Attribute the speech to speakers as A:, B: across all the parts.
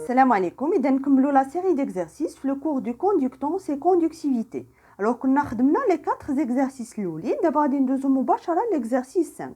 A: Salam alaikum, et nous la série d'exercices le cours de conductance et conductivité. Alors qu'on a les 4 exercices l'ouli, d'abord nous مباشرة l'exercice 5.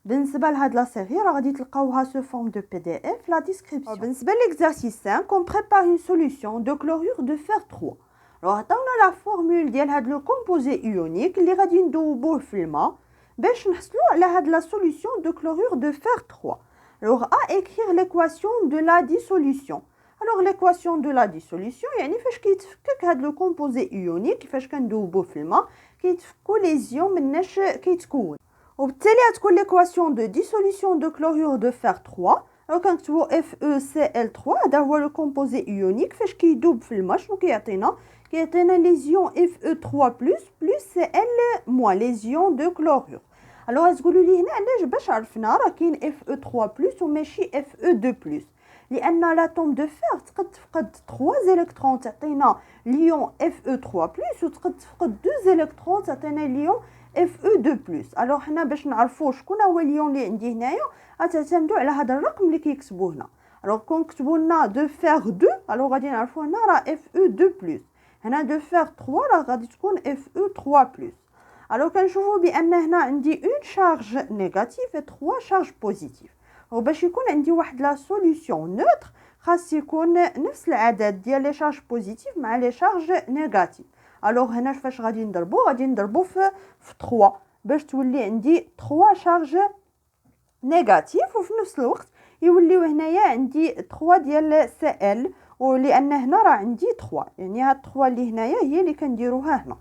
A: بالنسبة لهاد la série غادي تلقاوها sous forme de PDF la description. بالنسبة l'exercice 5, on prépare une solution de chlorure de fer 3. Alors عطاونا la formule ديال هاد le composé ionique اللي غادي ندوبوه في الماء باش نحصلوا على هاد la solution de chlorure de fer 3. Alors à écrire l'équation de la dissolution. Alors l'équation de la dissolution يعني فاش كيتفكك هذا لو كومبوزي ايونيك فاش كندوبوه في الماء كيتفكوا لي زيون مناش كيتكون وبالتالي غتكون l'équation de dissolution de chlorure de fer 3. alors كنكتبوا FeCl3 هذا هو لو كومبوزي ايونيك فاش كيدوب في الماء شنو كيعطينا لي زيون Fe3+ plus Cl- لي زيون دو كلورور. alors غتقولوا لي هنا علاش باش عرفنا راه كاين Fe3+ وماشي Fe2+. لأن l'atome de fer تقد تفقد 3 électrons تعطينا ليون Fe3+ وتقد تفقد 2 électrons تعطينا ليون Fe2+. alors حنا باش نعرفوا شكون هو الليون اللي عندي هنايا غتعتمدوا على هذا الرقم اللي كيكتبوه هنا. alors كون كتبوا لنا دو فير 2 alors غادي نعرفوا هنا راه Fe2+. هنا دو فير 3 راه غادي تكون Fe3+. alors كنشوفوا بان هنا عندي une charge négative et 3 charges positives. وباش يكون عندي واحد لا سوليوشن نوتر خاص يكون نفس العدد ديال لي شارج بوزيتيف مع لي شارج نيجاتيف. الوغ هنا فاش غادي نضربو في 3 باش تولي عندي 3 شارج نيجاتيف وفي نفس الوقت يوليو هنايا عندي 3 ديال Cl ولان هنا راه عندي 3 يعني هاد 3 اللي هنايا هي اللي كنديروها هنا.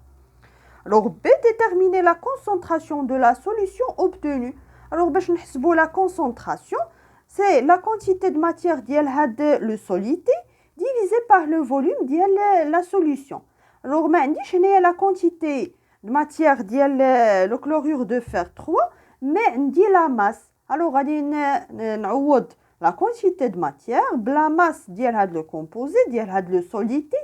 A: alors B déterminer la concentration de la solution obtenue. alors باش نحسبوا la concentration c'est la quantité de matière ديال هاد le solide divisé par le volume ديال la solution. alors ما عنديش هنايا la quantité de matière ديال le chlorure de fer 3 mais عندي la masse. alors غادي نعوض la quantité de matière بلا masse ديال هاد le composé ديال هاد le solide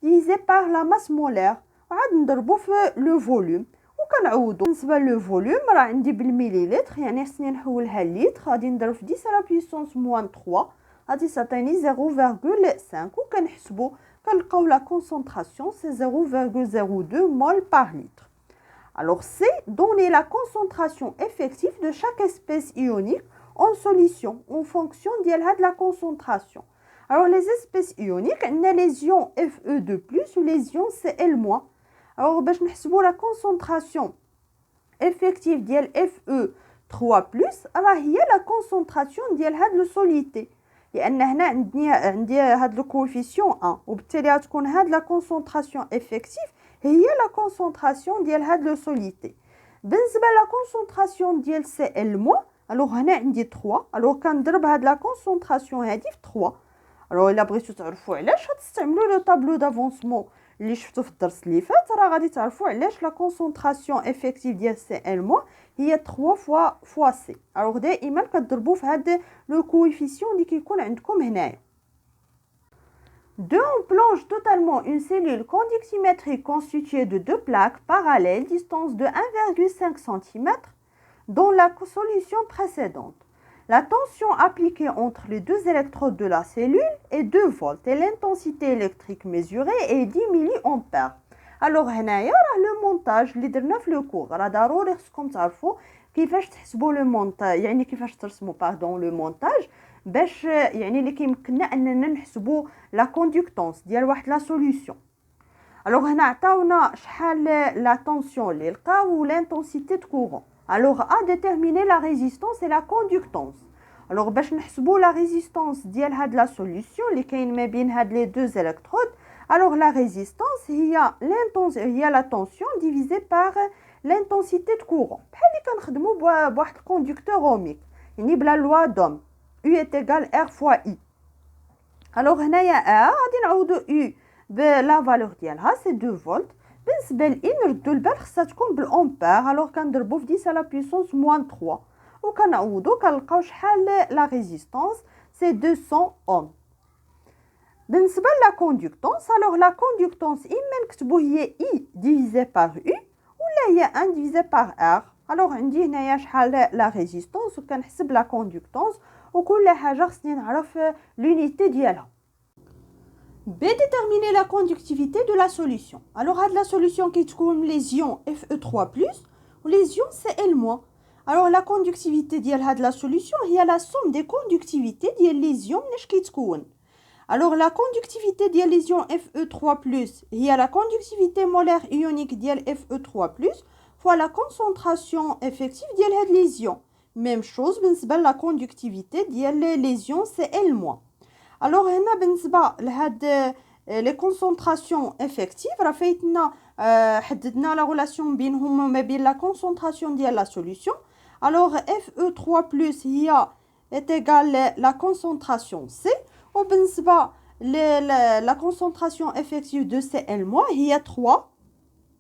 A: divisé par la masse molaire وعاد نضربو في le volume وكنعوضوا. بالنسبه لو فوليوم راه عندي بالمليلتر يعني خصني نحولها للتر غادي نضرب في 10 على بويسونس موان 3 غادي تعطيني 0.5 وكنحسبوا كنلقاو لا كونسونطراسيون سي 0.02 مول par litre. alors C donner la concentration effective de chaque espèce ionique en solution en fonction ديال هاد la concentration. alors les espèces ioniques عندنا les ions Fe2+ ou les ions Cl-. alors باش نحسبوا la concentration effective ديال Fe3+ راه هي la concentration ديال هاد لو سوليتي لان هنا عندي هاد لو كوفيسيون 1 وبالتالي غتكون هاد la concentration effective هي la concentration ديال هاد لو سوليتي. بالنسبه la concentration ديال Cl-. alors هنا عندي 3 alors كنضرب هاد la concentration هادي في 3. alors الا بغيتو تعرفوا علاش غتستعملوا لو طابلو دافونسمون اللي شفتو في الدرس اللي فات راه غادي تعرفوا علاش لا كونسونطراسيون افيكتيف ديال Cl- هي 3 فوا سي. الوغ دائما كتضربوا في هذا لو كويفيسيون اللي كيكون عندكم هنايا. on plonge totalement une cellule conductimétrique constituée de 2 plaques parallèles distance de 1,5 cm dans la solution précédente. La tension appliquée entre les 2 électrodes de la cellule est 2 volts et l'intensité électrique mesurée est 10 milliampères. alors هنايا راه لو مونتاج اللي درنا في لو كور راه ضروري خصكم تعرفوا كيفاش تحسبوا لو مونتاج يعني كيفاش ترسموا لو مونتاج باش يعني اللي كيمكننا اننا نحسبوا لا كوندكتونس ديال واحد لا سوليوشن. alors هنا عطاونا شحال لا طونسيون اللي لقاو l'intensité de courant. alors à déterminer la résistance et la conductance. alors باش نحسبوا la résistance ديال هاد la solution اللي كاين ما بين هاد les 2 électrodes. alors la résistance هي la tension divisée par l'intensité de courant بحال اللي كنخدموا بواحد conducteur ohmique يعني بلا loi d'Ohm U est égal R fois I. alors هنايا A غادي نعوضوا U بلا فالور ديالها سي 2 فولت. بالنسبه ل نردوا البال خصها تكون بالامبير الوغ كنضربوا في 10 على بويسونس موان 3 وكنعوضوا كنلقاو شحال لا ريزيستانس سي 200 اوم. بالنسبه لا كوندكتونس الوغ لا كوندكتونس اما نكتبوا هي اي ديفيزي بار او ولا هي 1 ديفيزي بار ار. الوغ عندي هنايا شحال لا ريزيستانس وكنحسب لا كوندكتونس وكل حاجه خصني نعرف لونيتي ديالها. Déterminer la conductivité de la solution. Alors, la solution qui est les ions Fe3+, ou les ions Cl-. Alors, la conductivité de la solution, il y a la somme des conductivités des ions qui sont. Alors, la conductivité des ions Fe3+, il y a la conductivité molaire ionique de Fe3+, fois la concentration effective des ions. Même chose, la conductivité des ions Cl-. Alors, هنا بالنسبة لهاد les concentrations effectives راه حددنا la relation بينهم وما بين la concentration ديال la solution. Alors, Fe3+ هي est égal la concentration C. وبالنسبة la concentration effective de Cl- هي 3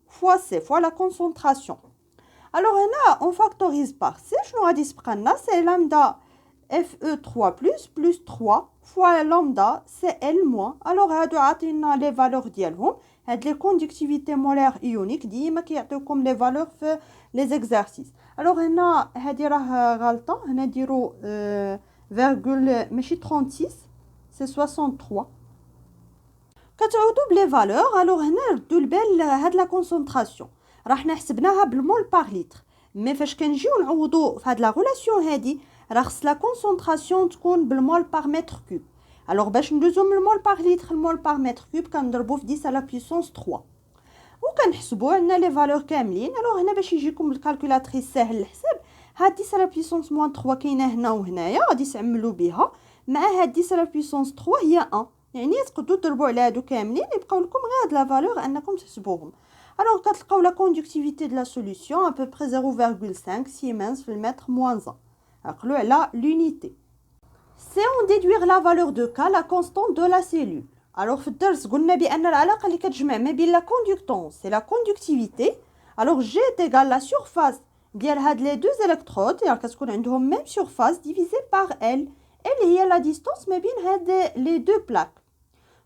A: fois C fois la concentration. Alors, هنا on factorise par C. شنو غادي يسبق لنا c'est lambda Fe3+ plus 3 fois lambda Cl-. Alors, هادو عطينا les valeurs ديالهم. هاد les conductivités molaires ioniques ديما كيعطيوكم les valeurs في les exercices. Alors, هنا هادي راه غلطة. هنا نديرو virgule ماشي 36 c'est 63. كتعوضوا بلي valeurs. Alors, هنا ردوا البال هاد la concentration راه حنا حسبناها بالمول par litre. مي فاش كنجيو نعوضوا في هاد la relation هادي راه خص لا كونسونطراسيون تكون بالمول بار متر كوب. الوغ باش ندوزو من المول بار لتر المول بار متر كوب كنضربو في 10 على بويسونس 3 وكنحسبوا عندنا لي فالور كاملين. الوغ هنا باش يجيكم الكالكولاتريس ساهل الحساب. هاد 10 على بويسونس موان 3 كاينه هنا وهنايا غادي تعملوا بها مع هاد 10 على بويسونس 3 هي 1. يعني تقدروا تضربوا على هادو كاملين يبقاو لكم غير هاد لا فالور انكم تحسبوهم. الوغ كتلقاو لا كوندكتيفيتي دو لا سوليوشن ا peu près 0,5 سيمنز في المتر موان 1. نقلو على l'unité. C'est on déduire la valeur de K, la constante de la cellule. Alors في الدرس قلنا بأن العلاقة اللي كتجمع ما بين la conductance et la conductivité. Alors G est égal la surface ديال هاد les deux électrodes يعني كتكون عندهم même surface divisée par L. L هي la distance ما بين هاد les deux plaques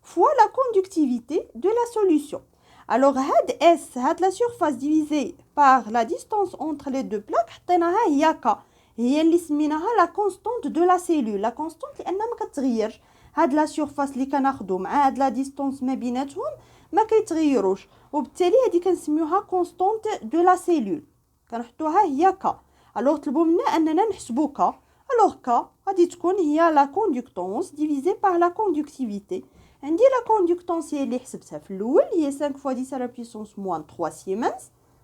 A: fois la conductivité de la solution. Alors هاد S هاد la surface divisée par la distance entre les deux plaques حطيناها هي K. هي اللي سميناها لا كونستانت دو لا سيلول. لا كونستانت لان ما كتغيرش. هاد لا سيرفاس اللي كناخذو مع هاد لا ديستونس ما بيناتهم ما كيتغيروش وبالتالي هادي كنسميوها كونستانت دو لا سيلول كنحطوها هي ك. الوغ طلبوا منا اننا نحسبوا ك. الوغ ك غادي تكون هي لا كوندكتونس ديفيزي بار لا كوندكتيفيتي. عندي لا كوندكتونس هي اللي حسبتها في الاول هي 5 فوا 10 على بويسونس موان 3 سيمنز.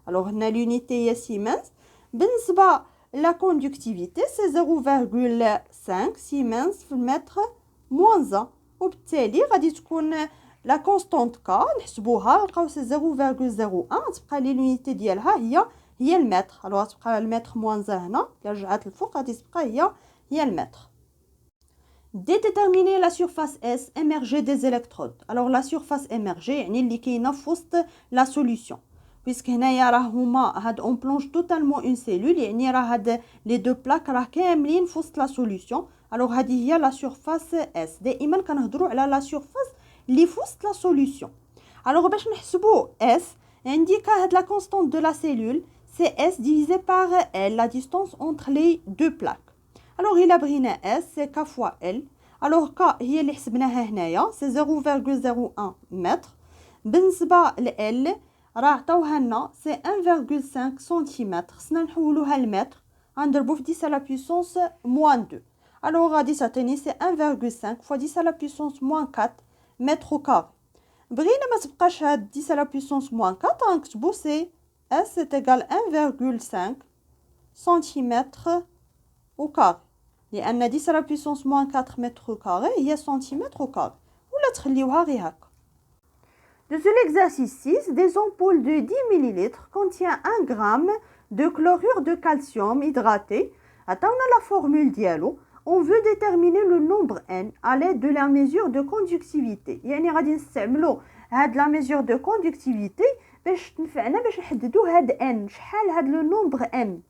A: الوغ هنا لونيتي هي سيمنز. بالنسبه la conductivité c'est 0,5 Siemens في المتر موان 1 وبالتالي غادي تكون لا كونستانت ك نحسبوها نلقاو سي 0,01 تبقى لي لونيتي ديالها هي المتر. الوغ تبقى المتر موان 1 هنا الا رجعت الفوق غادي تبقى هي المتر. Déterminer la surface S émergée des électrodes. Alors la surface émergée يعني اللي كاينه في وسط la solution. puisque هنايا راه هما هاد اون بلونج توتالمون اون سيلول يعني راه هاد لي دو بلاك راه كاملين في وسط لا سوليوشن. الوغ هادي هي لا سورفاس اس. دائما كنهضروا على لا سورفاس اللي في وسط لا سوليوشن. الوغ باش نحسبوا اس عندي هاد لا كونستانت دو لا سيلول سي اس ديفيزي بار ال لا ديستونس اونتر لي دو بلاك. الوغ الا بغينا اس سي ك فوا ال. الوغ ك هي اللي حسبناها هنايا سي 0,01 متر. بالنسبه ل راه عطاوها لنا سي 1,5 سنتيمتر. خصنا نحولوها لمتر غنضربو في 10 على بويسونس موان 2. الوغ غادي تعطيني سي 1,5 فوا 10 على بويسونس موان 4 متر كاري. بغينا ما تبقاش هاد 10 على بويسونس موان 4 غنكتبو سي اس ايغال 1,5 سنتيمتر كاري لان 10 على بويسونس موان 4 متر كاري هي سنتيمتر كاري ولا تخليوها غير هكا. Deuxième l'exercice 6, des ampoules de 10 ml contient 1 gramme de chlorure de calcium hydraté. Attends la formule dialo. On veut déterminer le nombre n à l'aide de la mesure de conductivité. يعني غادي نستعملوا هاد la mesure de conductivité باش تنفعنا باش نحددوا هاد n شحال هاد le nombre n.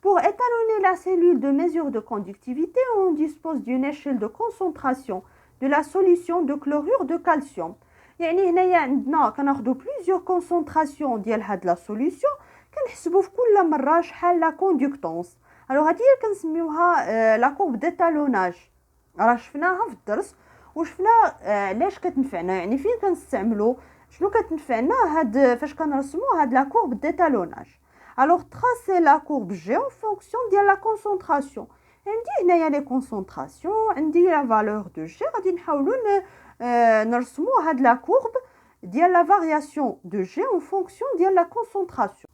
A: Pour étalonner la cellule de mesure de conductivité, on dispose d'une échelle de concentration de la solution de chlorure de calcium. يعني هنايا عندنا كناخذوا بليزيور كونسونطراسيون ديال هاد لا سوليوشن كنحسبوا في كل مره شحال لا كوندكتونس. الوغ هادي كنسميوها لا كورب ديتالوناج راه شفناها في الدرس وشفنا علاش كتنفعنا، يعني فين كنستعملو، شنو كتنفعنا هاد فاش كنرسمو هاد لا كورب ديتالوناج. الوغ تراسي لا كورب جي اون فونكسيون ديال لا كونسونطراسيون. عندي هنايا لي كونسونطراسيون، عندي لا فالور دو جي، غادي نحاولو نرسمو هاد لا كورب ديال لا فارياسيون دو جي اون فونكسيون ديال لا كونسونطراسيون.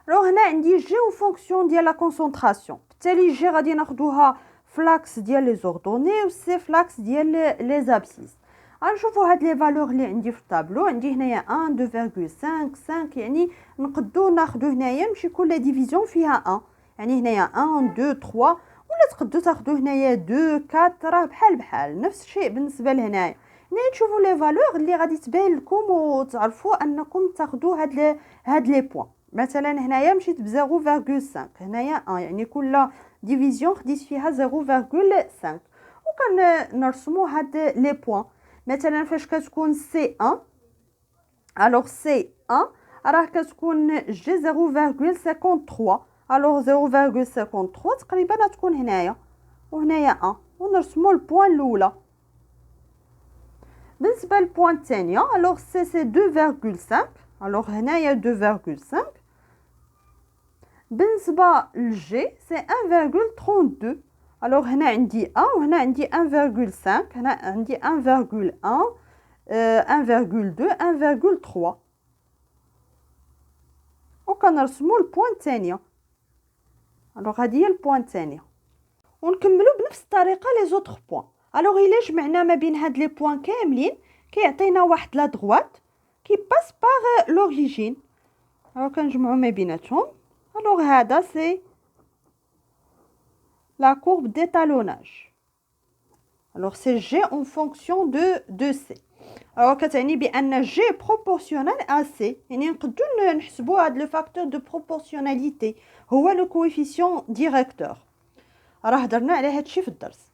A: الوغ هنا عندي جي اون فونكسيون ديال لا كونسونطراسيون، بالتالي جي غادي ناخدوها فلاكس ديال لي زوردوني و سي فلاكس ديال لي زابسيس. غنشوفوا هاد لي فالور اللي عندي في الطابلو، عندي هنايا 1 2.5 5، يعني نقدو ناخدو هنايا نمشي كل ديفيزيون فيها 1، يعني هنايا 1 2 3، ولا تقدو تاخدو هنايا 2 4، راه بحال نفس الشيء بالنسبه لهنايا. هنا تشوفوا لي فالور اللي غادي تبان لكم وتعرفوا انكم تاخدو هاد لي بوين. مثلا هنايا مشيت ب 0.5، هنايا 1، يعني كل ديفيزيون خديت فيها 0.5، وكنرسموا هاد لي بوين. مثلا فاش كتكون سي 1، الوغ سي 1 راه كتكون جي 0.53، الوغ 0.53 تقريبا تكون هنايا، وهنايا 1، ونرسموا البوين الاولى. بالنسبه للبوين الثانيه، الوغ سي 2.5، الوغ هنايا 2.5. بالنسبه للجي سي 1.32، الوغ هنا عندي 1 وهنا عندي 1.5، هنا عندي 1.1 1.2 1.3، وكنرسموا البوين الثانيه. الوغ هذه هي البوين الثانيه، ونكملوا بنفس الطريقه لي زوطخ بوين. الوغ الا جمعنا ما بين هاد لي بوين كاملين كيعطينا واحد لا دغوات كي باس باغ لوريجين. الوغ كنجمعوا ما بيناتهم. الوغ هذا سي la courbe d'étalonnage. Alors c'est G en fonction de C. Alors كتعني بأن G est proportionnel à C. يعني نقدروا نحسبوا هذا le facteur de proportionnalité هو le coefficient directeur. راه هضرنا على هذا الشيء في الدرس.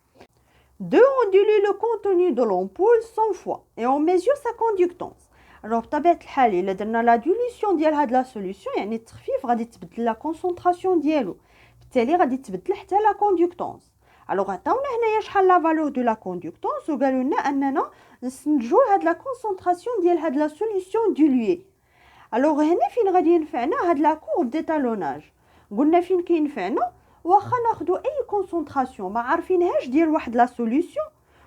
A: 2 on dilue le contenu de l'ampoule 100 fois et on mesure sa conductance. Alors بطبيعة الحال إلا درنا لا ديليسيون ديال هاد لا سوليوشن، يعني التخفيف غادي تبدل لا كونسونطراسيون ديالو، بالتالي غادي تبدل حتى لا كوندكتونس. الوغ عطاونا هنايا شحال لا فالور دو لا كوندكتونس، وقالوا لنا اننا نستنتجوا هاد لا كونسونطراسيون ديال هاد لا سوليوشن ديلوي. الوغ هنا فين غادي ينفعنا هاد لا كورب ديتالوناج؟ قلنا فين كينفعنا واخا ناخذوا اي كونسونطراسيون ما عارفينهاش ديال واحد لا سوليوشن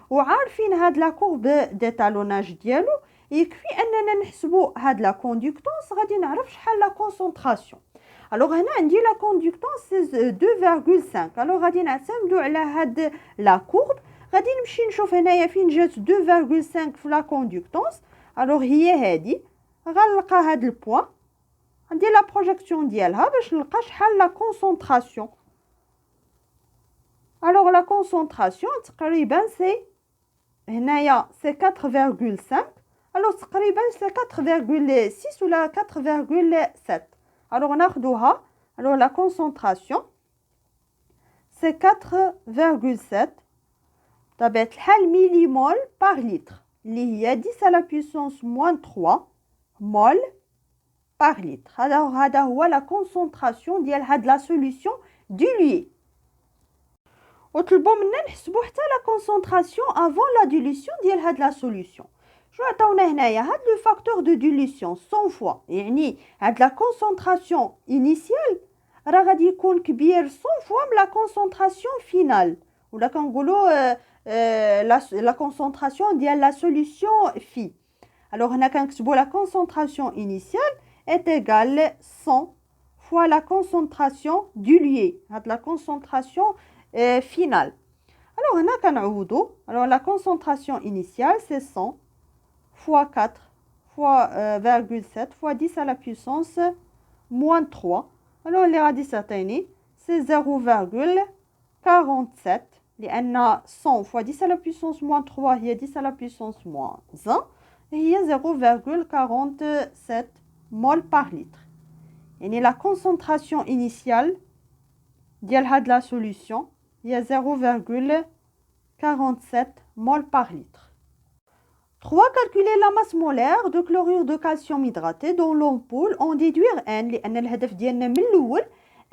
A: وعارفين هاد لا كورب ديتالوناج ديالو، يكفي اننا نحسبوا هاد لا كوندكتونس غادي نعرف شحال لا كونسونطراسيون. الوغ هنا عندي لا كوندكتونس 2.5، الوغ غادي نعتمدوا على هاد لا كورب. غادي نمشي نشوف هنايا فين جات 2.5 في لا كوندكتونس. الوغ هي هادي، غنلقى هاد البوين، ندير لا بروجيكسيون ديالها باش نلقى شحال لا كونسونطراسيون. الوغ لا كونسونطراسيون تقريبا سي هنايا سي 4.5، الوغ تقريبا سي 4.6 ولا 4.7. Alors ناخدوها. Alors la concentration c'est 4.7 بطبيعة الحال ميليمول par litre اللي هي 10 à la puissance moins 3 mol par litre. هذا هو la concentration ديال هاد la solution diluée. وطلبوا منا نحسبوا حتى la concentration avant la dilution ديال هاد la solution. شنو عطاونا هنايا؟ هاد لو فاكتور دو ديليسيون 100 فوا، يعني هاد لا كونسونطراسيون انيسيال راه غادي يكون كبير 100 فوا من لا كونسونطراسيون فينال، ولا كنقولوا لا كونسونطراسيون ديال لا سوليوشن في. الوغ هنا كنكتبوا لا كونسونطراسيون انيسيال est égale 100 fois la concentration diluée، هاد لا كونسونطراسيون فينال. الوغ هنا كنعوضوا. الوغ لا كونسونطراسيون انيسيال سي 100 fois 4 fois 0.7 fois 10 à la puissance moins 3. Alors اللي غادي تعطيني سي 0.47 لأن 100 fois 10 à la puissance moins 3 هي 10 à la puissance moins 1 هي 0.47 mol par litre. يعني la concentration initiale ديال هاد la solution هي 0.47 mol par litre. 3. Calculer la masse molaire de chlorure de calcium hydraté dans l'ampoule en déduire n، لأن الهدف ديالنا من الأول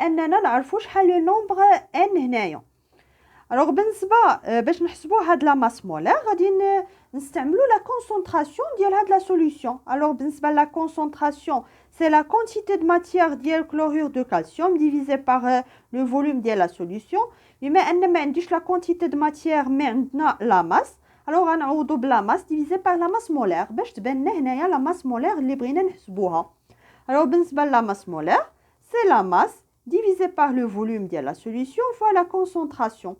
A: أننا نعرفوا شحال لو نومبر n هنايا. الوغ بالنسبه باش نحسبوا هاد لا ماس مولير غادي نستعملوا لا كونسونطراسيون ديال هاد لا سوليوشن. الوغ بالنسبه لا كونسونطراسيون سي لا كونتيتي دو ماتيير ديال كلورور دو كالسيوم ديفيزي بار لو فوليوم ديال لا سوليوشن. بما ان ما عنديش لا كونتيتي دو ماتيير مي عندنا لا ماس، الوغ غنعوضوا بلا ماس ديفيزي بار لا ماس مولير باش تبان لنا هنايا لا ماس مولير اللي بغينا نحسبوها. الوغ بالنسبه لا ماس مولير سي لا ماس divisé par le volume de la solution fois la concentration.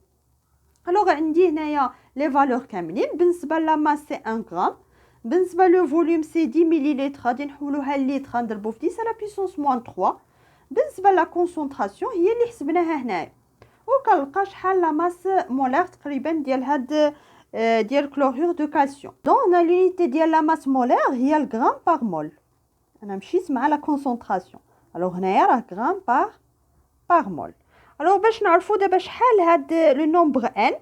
A: Alors عندي هنايا les valeurs كاملين. بالنسبه لا masse c'est 1 gramme، بالنسبه le volume c'est 10 millilitres غادي نحولوها لليتر غنضربو في 10 à la puissance moins 3. بالنسبه لا concentration هي اللي حسبناها هنايا، وكنلقى شحال لا ماس مولير تقريبا ديال هاد ديال كلورور دو كالسيوم. دونك لونيتي ديال لا ماس مولير هي الغرام بار مول. انا مشيت مع لا concentration. الوغ هنايا راه غرام بار مول. الوغ باش نعرفوا دابا شحال هاد لو نومبر ان،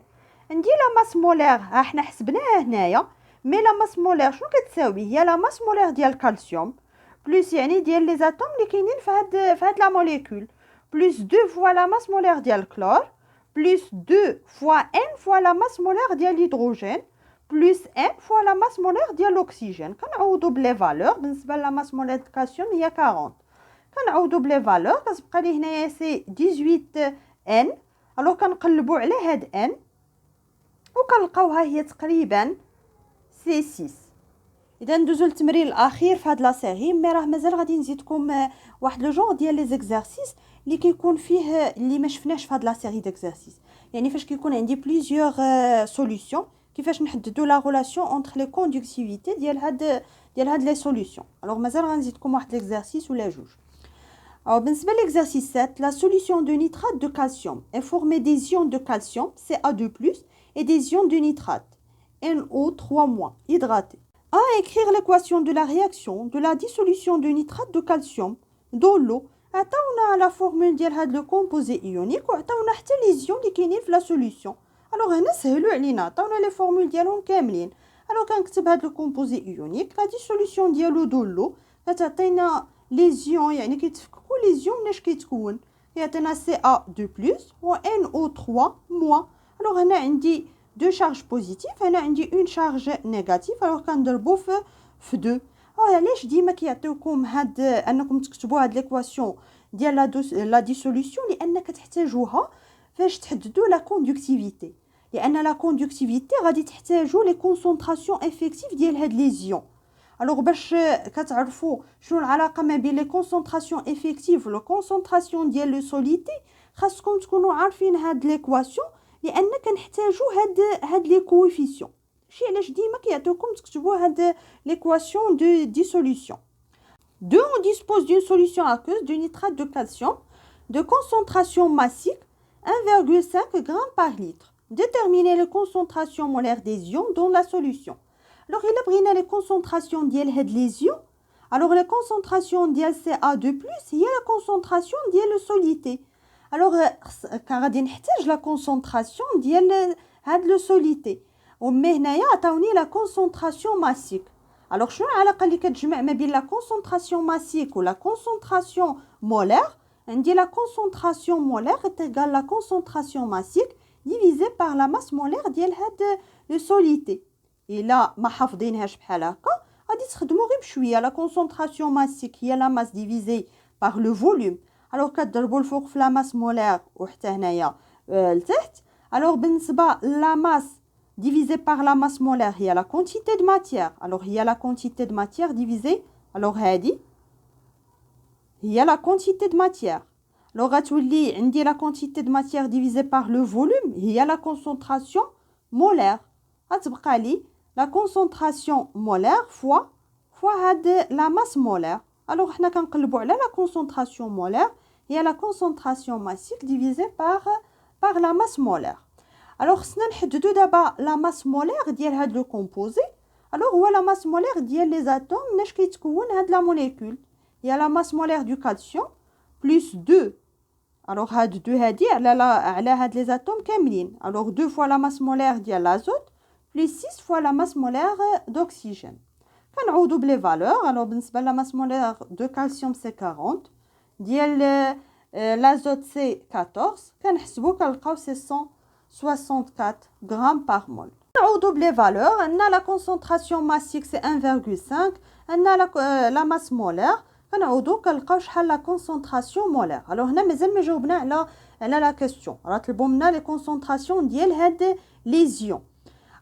A: عندي لا ماس مولير ها حنا حسبناها هنايا، مي لا ماس مولير شنو كتساوي؟ هي لا ماس مولير ديال الكالسيوم بلس يعني ديال لي زاتوم اللي كاينين في هاد لا موليكول، بلس 2 فوا لا ماس مولير ديال الكلور، بلس 2 فوا ان فوا لا ماس مولير ديال الهيدروجين، بلس ان فوا لا ماس مولير ديال الاكسجين. كنعوضوا بلي فالور. بالنسبه لا ماس مولير ديال الكالسيوم هي 40، كنعوضوا بلي فالور كتبقى لي هنايا سي 18 ان. الوغ كنقلبوا على هاد ان وكنلقاوها هي تقريبا سي 6. اذا ندوزو للتمرين الاخير في هاد لا سيري، مي راه مازال غادي نزيدكم واحد لو جونغ ديال لي زيكزارسيس اللي كيكون فيه اللي ما شفناش في هاد لا سيري ديكزارسيس، يعني فاش كيكون عندي بليزيور سوليوشن كيفاش نحددوا لا ريلاسيون اونتر لي كوندكتيفيتي ديال هاد لي سوليوشن. الوغ مازال غنزيدكم واحد ليكزارسيس ولا جوج. Alors, بالنسبة l'exercice 7, la solution de nitrate de calcium est formée des ions de calcium, Ca2+, et des ions de nitrate, NO3-, hydratés. À écrire l'équation de la réaction de la dissolution de nitrate de calcium dans l'eau. عطاونا la formule ديال هاد le composé ionique وعطاونا حتى les ions اللي كاينين في la solution. Alors هنا سهلوا علينا، عطاونا les formules ديالهم كاملين. Alors كنكتب هاد le composé ionique، la dissolution ديالو dans l'eau كتعطينا لي زيون، يعني كيتفككوا لي زيون مناش كيتكون، يعطينا Ca2+ و NO3-. الوغ هنا عندي دو شارج بوزيتيف، هنا عندي اون شارج نيجاتيف، الوغ كنضربو في 2. علاش ديما كيعطيوكم هاد انكم تكتبوا هاد ليكواسيون ديال لا ديسوليسيون؟ لان كتحتاجوها فاش تحددوا لا كوندكتيفيتي، لان لا كوندكتيفيتي غادي تحتاجوا لي كونسونطراسيون افيكتيف ديال هاد لي زيون. الوغ باش كتعرفوا شنو العلاقه ما بين لي كونسونطراسيون افيكتيف ولو كونسونطراسيون ديال لو سوليتي، خاصكم تكونوا عارفين هاد ليكواسيون، لان كنحتاجوا هاد لي كوفيسيون. شي علاش ديما كيعطيوكم تكتبوا هاد ليكواسيون دو ديسوليسيون. دو on dispose d'une solution aqueuse de nitrate de calcium de concentration massique 1,5 g par litre. Déterminer les concentrations molaires des ions dans la solution. Alors, il a pris les concentrations de les ions. Alors, la concentration de Ca2+, il y a la concentration de la solidité. Alors, quand on a la concentration de la solidité, mais on a la concentration massique. Alors, je vais la concentration massique ou la concentration molaire. On dit la concentration molaire est égale à la concentration massique divisée par la masse molaire de la solidité. الا ما حافظينهاش بحال هكا غادي تخدموا غير بشويه. لا كونسونطراسيون ماسيك هي لا ماس ديفيزي باغ لو فوليوم، الوغ كتضربوا الفوق في لا ماس مولير وحتى هنايا لتحت. الوغ بالنسبه لا ماس ديفيزي باغ لا ماس مولير هي لا كونتيتي دو ماتيير، الوغ هي لا كونتيتي دو ماتيير ديفيزي، الوغ هادي هي لا كونتيتي دو ماتيير. الوغ غتولي عندي لا كونتيتي دو ماتيير ديفيزي باغ لو فوليوم هي لا كونسونطراسيون مولير، غتبقى لي la concentration molaire fois la masse molaire. Alors, حنا كنقلبوا على la concentration molaire هي la concentration massique divisée par la masse molaire. Alors, خصنا نحددوا دابا la masse molaire ديال هاد لو كومبوزي. Alors, هو la masse molaire ديال les atomes مناش كيتكون هاد la molécule. هي la masse molaire du calcium plus 2. Alors, هاد 2 هادي على هاد les atomes كاملين. Alors, 2 fois la masse molaire ديال l'azote plus 6 fois la masse molaire d'oxygène. كنعوضوا بلي valeurs. Alors بالنسبه la masse molaire de calcium c'est 40 ديال l'azote c'est 14 كنحسبوا كنلقاو c'est 100 64 grammes par mol. On double les valeurs. On a la concentration massique, c'est 1,5. On a la masse molaire. On a la concentration molaire. Alors, on a la question. On a les concentrations de les ions.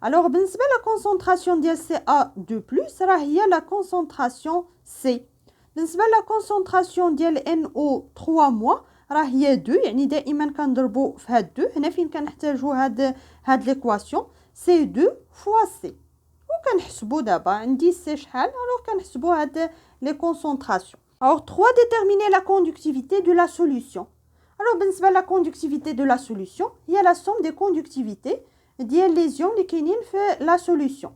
A: Alors, la concentration de CA2+, il y a la concentration C. La concentration de NO3-, هي 2 يعني دائما كنضربوا في هاد 2 هنا فين كنحتاجوا هاد ليكواسيون سي 2 فوا سي وكنحسبوا دابا عندي سي شحال alors كنحسبوا هاد لي كونسونطراسيون. Alors 3 déterminer la conductivité de la solution. Alors بالنسبه la conductivité de la solution هي la somme des conductivités ديال les ions اللي كاينين في la solution.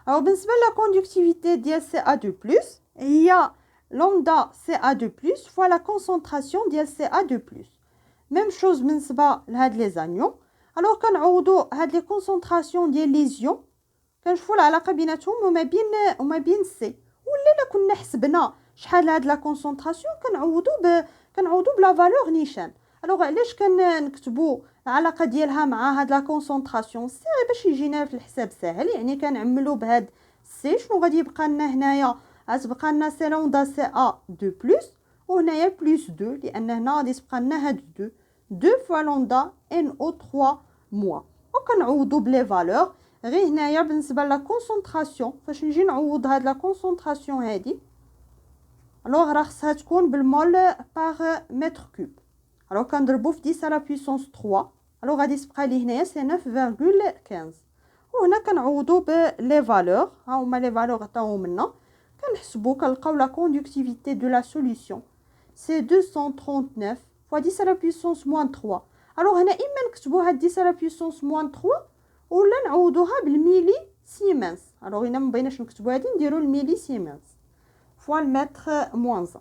A: Alors بالنسبه la conductivité ديال CA2+ هي lambda CA2+ fois la concentration de CA2+. Même chose بالنسبة لهاد les anions. Alors كنعوضوا هاد les concentrations ديال les ions كنشوفوا العلاقة بيناتهم وما بين C. ولا كنا حسبنا شحال هاد la concentration كنعوضوا بلا فالور نيشان. Alors علاش كنكتبوا العلاقة ديالها مع هاد la concentration C باش يجينا في الحساب ساهل يعني كنعملوا بهاد C شنو غادي يبقى لنا هنايا غتبقى لنا سي لوندا سي ا 2+ وهنايا بلس 2 لان هنا غادي تبقى لنا هاد 2 فوا لوندا ان او 3 موا وكنعوضوا بلي فالور غير هنايا بالنسبه لا كونسونطراسيون فاش نجي نعوض هاد لا كونسونطراسيون هادي الوغ راه خصها تكون بالمول باغ متر كوب الوغ كنضربوا في 10 على بويسونس 3 الوغ غادي تبقى لي هنايا سي 9.15 وهنا كنعوضوا بلي فالور ها هما لي فالور عطاوهم لنا كنحسبوا كنلقاو لا conductivité de la solution c'est 239 fois 10 à la puissance moins 3. alors هنا اما نكتبوا هاد 10 à la puissance moins 3 ولا نعوضوها بالميلي سيمنز. alors هنا ما بغيناش نكتبوا هادي نديروا الميلي سيمنز fois المتر moins 1.